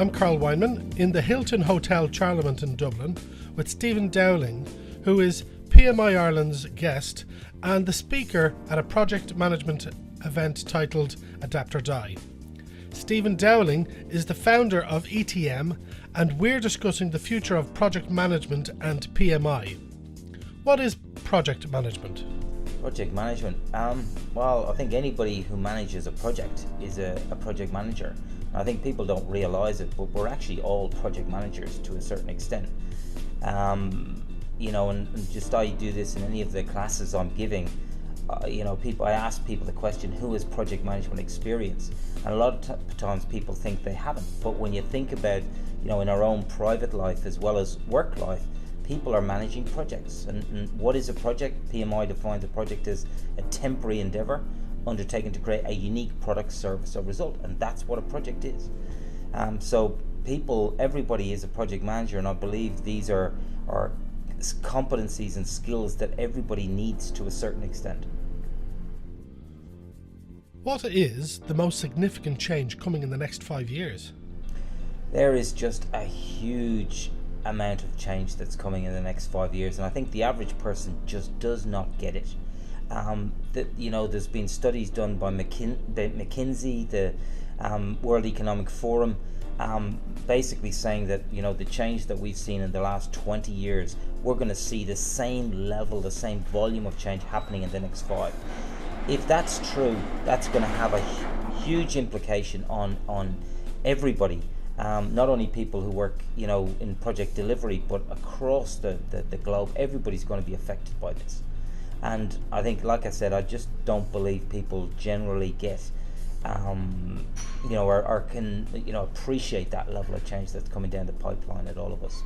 I'm Carl Weinman in the Hilton Hotel Charlemont in Dublin with Stephen Dowling, who is PMI Ireland's guest and the speaker at a project management event titled Adapt or Die. Stephen Dowling is the founder of ETM, and we're discussing the future of project management and PMI. What is project management? Project management. Well, I think anybody who manages a project is a project manager. I think people don't realise it, but we're actually all project managers to a certain extent. And just I do this in any of the classes I'm giving. I ask people the question, who has project management experience? And a lot of times people think they haven't. But when you think about, in our own private life as well as work life, people are managing projects. And what is a project? PMI defines a project as a temporary endeavour undertaken to create a unique product, service or result. And that's what a project is. So everybody is a project manager, and I believe these are competencies and skills that everybody needs to a certain extent. What is the most significant change coming in the next 5 years? There is just a huge amount of change that's coming in the next 5 years, and I think the average person just does not get it. There's been studies done by McKinsey, the World Economic Forum, basically saying that the change that we've seen in the last 20 years, we're going to see the same level, the same volume of change happening in the next 5. If that's true, that's going to have a huge implication on everybody, not only people who work in project delivery, but across the globe. Everybody's going to be affected by this. And I think, like I said, I just don't believe people generally get or can appreciate that level of change that's coming down the pipeline at all of us.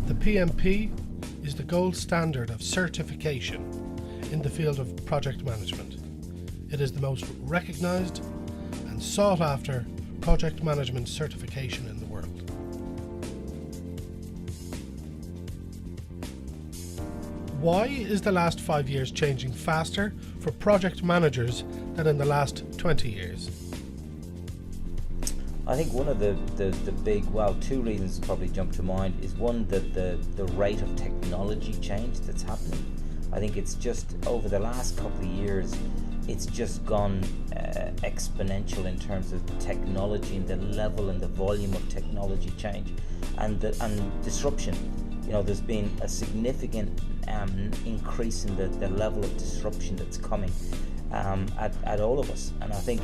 The PMP is the gold standard of certification in the field of project management. It is the most recognised and sought after project management certification in the world. Why is the last 5 years changing faster for project managers than in the last 20 years? I think one of the big, two reasons probably jump to mind is one, that the rate of technology change that's happening. I think it's just over the last couple of years, it's just gone exponential in terms of technology and the level and the volume of technology change and disruption. There's been a significant increase in the level of disruption that's coming at all of us, and I think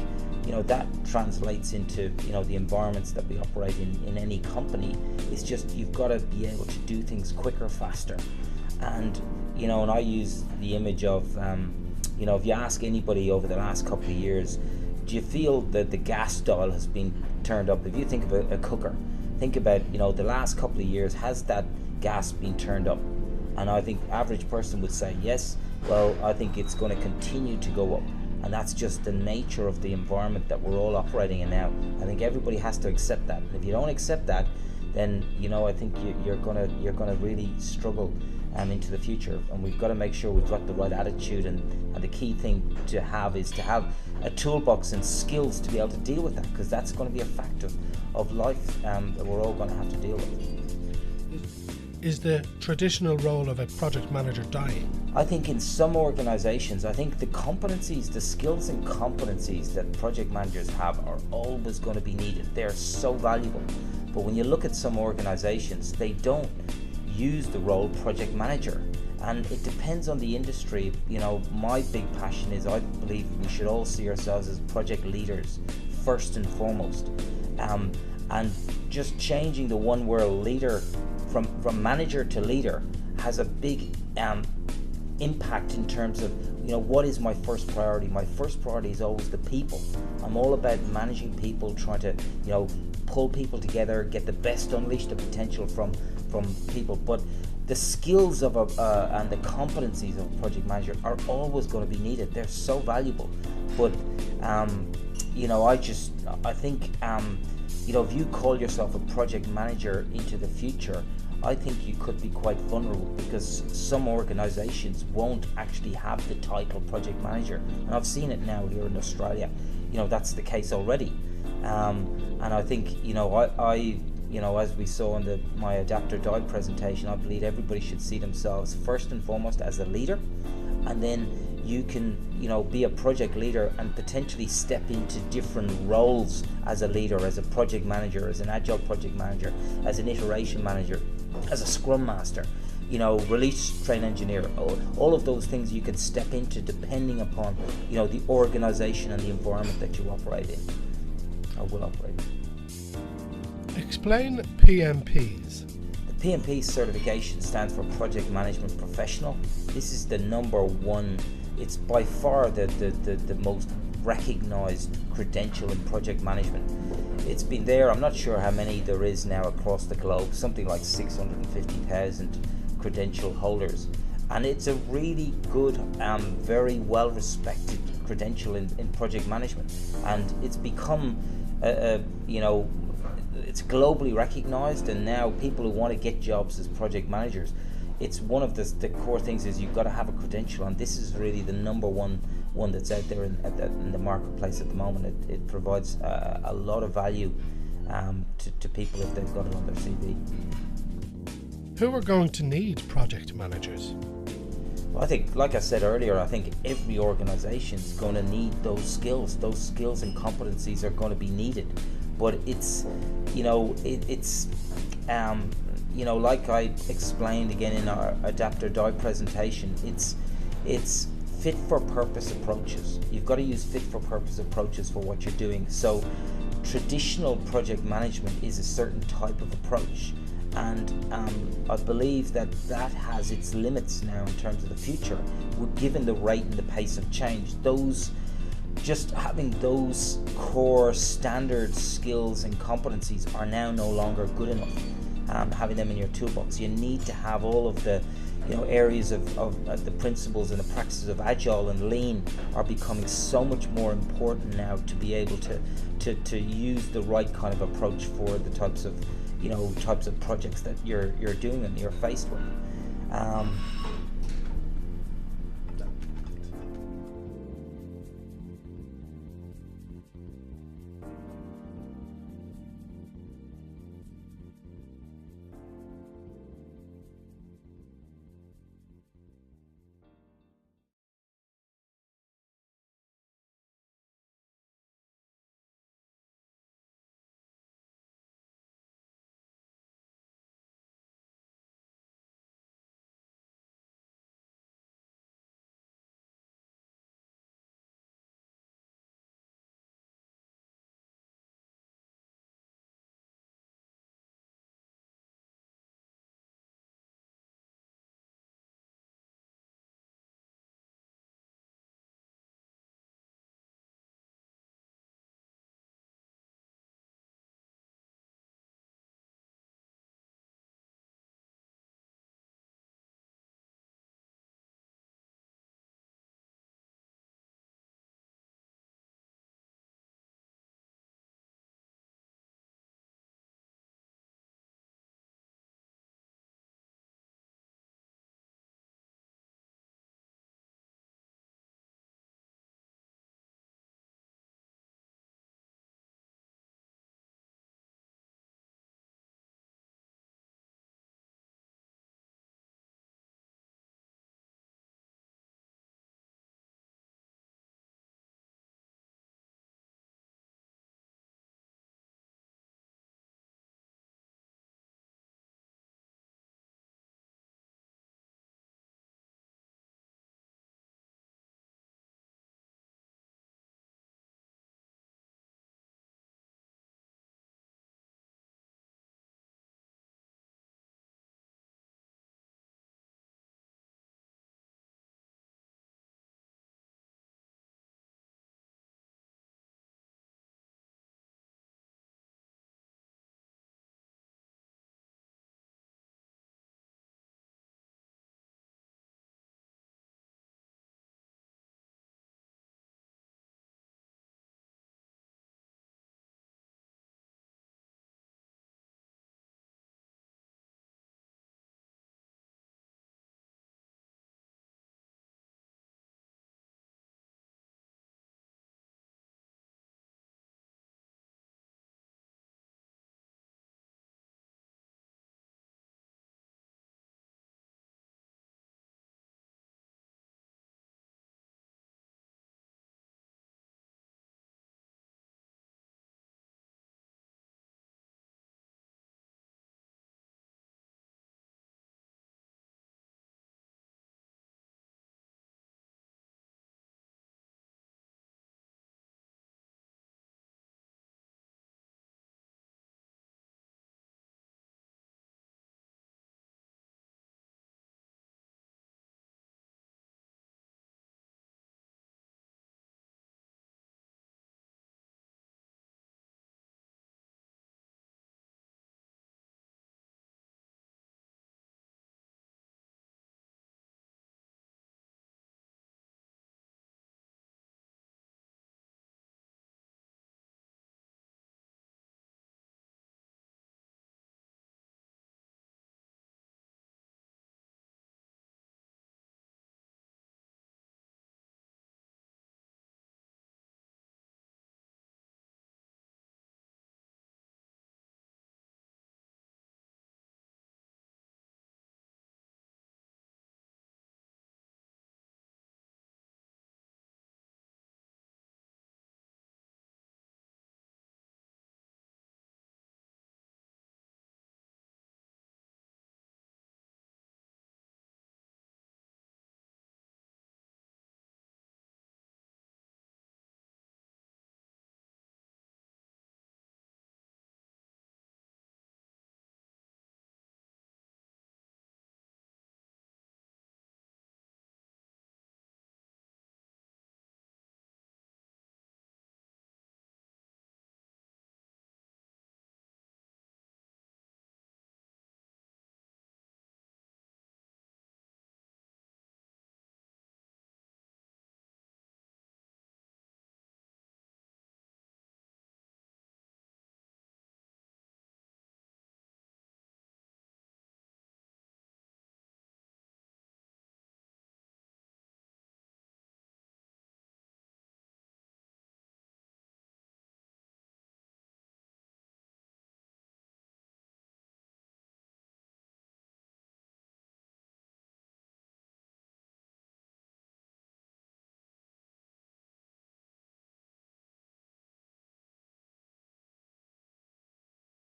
that translates into the environments that we operate in any company. It's just you've got to be able to do things quicker, faster, and and I use the image of if you ask anybody over the last couple of years, do you feel that the gas dial has been turned up? If you think of a cooker, think about the last couple of years, has that gas been turned up? And I think the average person would say yes. Well, I think it's going to continue to go up, and that's just the nature of the environment that we're all operating in now. I think everybody has to accept that, and if you don't accept that, then I think you're gonna really struggle into the future. And we've got to make sure we've got the right attitude, and the key thing to have is to have a toolbox and skills to be able to deal with that, because that's going to be a fact of life that we're all going to have to deal with. Is the traditional role of a project manager dying? I think in some organizations, I think the competencies, the skills and competencies that project managers have are always going to be needed. They're so valuable. But when you look at some organizations, they don't use the role project manager. And it depends on the industry. My big passion is, I believe we should all see ourselves as project leaders first and foremost. And just changing the one word leader from manager to leader has a big impact in terms of what is my first priority. My first priority is always the people. I'm all about managing people, trying to pull people together, get the best, unleash the potential from people. But the skills of and the competencies of a project manager are always going to be needed. They're so valuable. But I think if you call yourself a project manager into the future, I think you could be quite vulnerable, because some organizations won't actually have the title project manager, and I've seen it now here in Australia. That's the case already, and I think I as we saw in my Adapter Die presentation, I believe everybody should see themselves first and foremost as a leader, and then you can be a project leader and potentially step into different roles as a leader, as a project manager, as an agile project manager, as an iteration manager, as a scrum master, release train engineer. All of those things you can step into depending upon the organization and the environment that you operate in or will operate in. Explain PMPs. The PMP certification stands for Project Management Professional. This is the number one. It's by far the most recognized credential in project management. It's been there, I'm not sure how many there is now across the globe, something like 650,000 credential holders. And it's a really good, very well respected credential in project management. And it's become, it's globally recognized, and now people who want to get jobs as project managers, it's one of the core things is you've got to have a credential, and this is really the number one that's out there in the marketplace at the moment. It provides a lot of value to people if they've got it on their CV. Who are going to need project managers? Well, I think, like I said earlier, I think every organization is going to need those skills. Those skills and competencies are going to be needed, but it's like I explained again in our Adapter Die presentation, it's fit for purpose approaches. You've got to use fit for purpose approaches for what you're doing. So traditional project management is a certain type of approach, and I believe that has its limits now in terms of the future, given the rate and the pace of change. Just having those core standard skills and competencies are now no longer good enough. Having them in your toolbox, you need to have all of the areas of the principles and the practices of agile and lean are becoming so much more important now to be able to use the right kind of approach for the types of projects that you're doing and you're faced with.